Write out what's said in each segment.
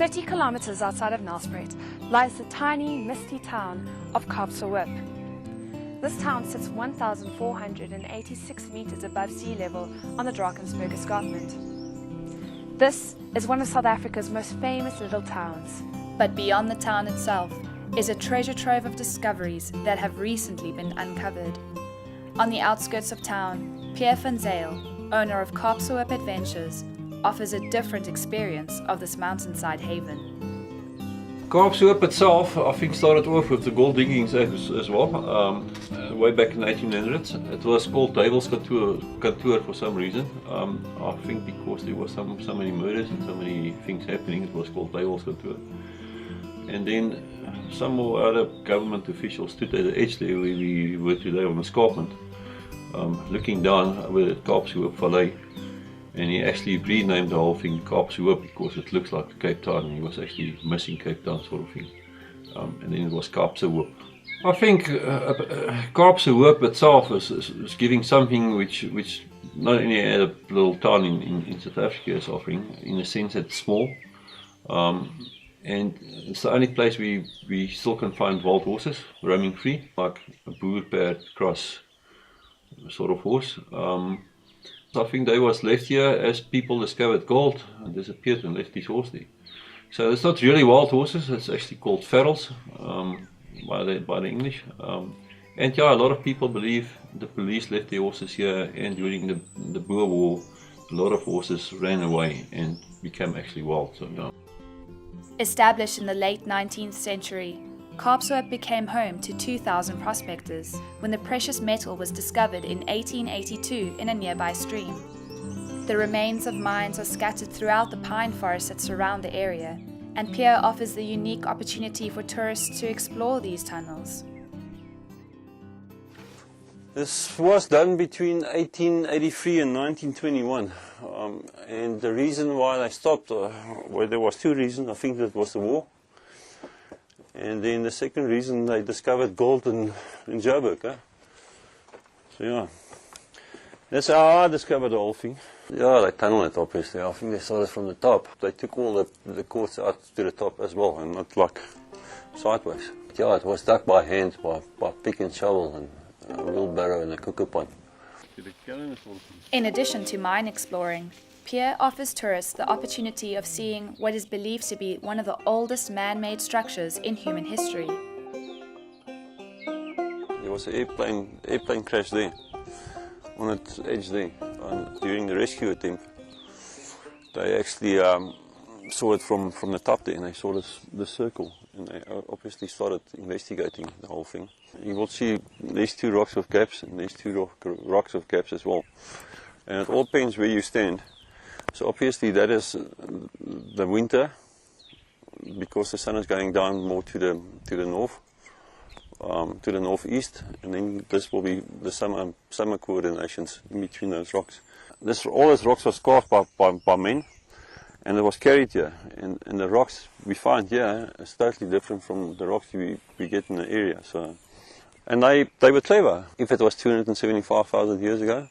30 kilometers outside of Nelspruit lies the tiny, misty town of Kaapsehoop. This town sits 1,486 meters above sea level on the Drakensberg escarpment. This is one of South Africa's most famous little towns. But beyond the town itself is a treasure trove of discoveries that have recently been uncovered. On the outskirts of town, Pierre, owner of Kaapsehoop Adventures, offers a different experience of this mountainside haven. Kaapsehoop itself, I think, started off with the gold diggings as well, way back in the 1800s. It was called Devil's Kantoor for some reason. I think because there were so many murders and so many things happening, it was called Devil's Kantoor. And then some more other government officials stood at the edge there where we were today on the escarpment, looking down over the Kaapsehoop Valley. And he actually renamed the whole thing Kaapsehoop because it looks like Cape Town, and he was actually missing Cape Town sort of thing. And then it was Kaapsehoop. I think Kaapsehoop itself is giving something which not any other little town in South Africa is offering, in the sense that it's small. And it's the only place we still can find wild horses roaming free, like a boer-perd cross sort of horse. I think they was left here as people discovered gold and disappeared and left this horse there. So it's not really wild horses, it's actually called ferals by the English. And yeah, a lot of people believe the police left their horses here, and during the Boer War, a lot of horses ran away and became actually wild. So, yeah. Established in the late 19th century, Kaapsehoop became home to 2,000 prospectors when the precious metal was discovered in 1882 in a nearby stream. The remains of mines are scattered throughout the pine forests that surround the area, and Pierre offers the unique opportunity for tourists to explore these tunnels. This was done between 1883 and 1921, and the reason why they stopped, well, there was two reasons. I think that was the war. And then the second reason, they discovered gold in Joburg. So yeah, that's how I discovered the whole thing. Yeah, they tunneled it obviously. I think they started from the top. They took all the cords out to the top as well, and not like sideways. Yeah, it was dug by hand, by pick and shovel and a wheelbarrow and a cooker pot. In addition to mine exploring, Pierre offers tourists the opportunity of seeing what is believed to be one of the oldest man-made structures in human history. There was an airplane crash there, on its edge there, and during the rescue attempt. They actually saw it from the top there, and they saw this circle, and they obviously started investigating the whole thing. You will see these two rocks with gaps, and these two rocks with gaps as well. And it all depends where you stand. So obviously that is the winter, because the sun is going down more to the north, to the northeast, and then this will be the summer coordinations in between those rocks. All these rocks was carved by men, and it was carried here. And the rocks we find here is totally different from the rocks we get in the area. So, and they were clever. If it was 275,000 years ago,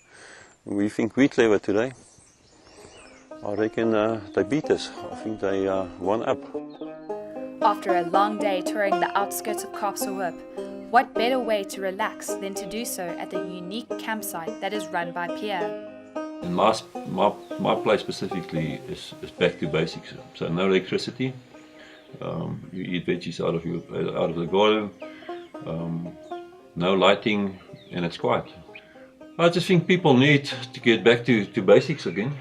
we think we're clever today. I reckon they beat us. I think they won up. After a long day touring the outskirts of Kaapsehoop, what better way to relax than to do so at the unique campsite that is run by Pierre? And my place specifically is back to basics. So no electricity. You eat veggies out of the garden. No lighting, and it's quiet. I just think people need to get back to basics again.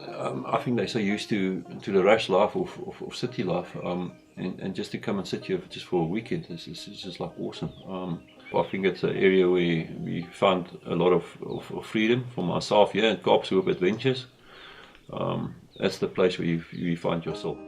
I think they're so used to the rush life of city life, and just to come and sit here just for a weekend is just like awesome. I think it's an area where we found a lot of freedom for myself here at Kaapsehoop Adventures. That's the place where you find yourself.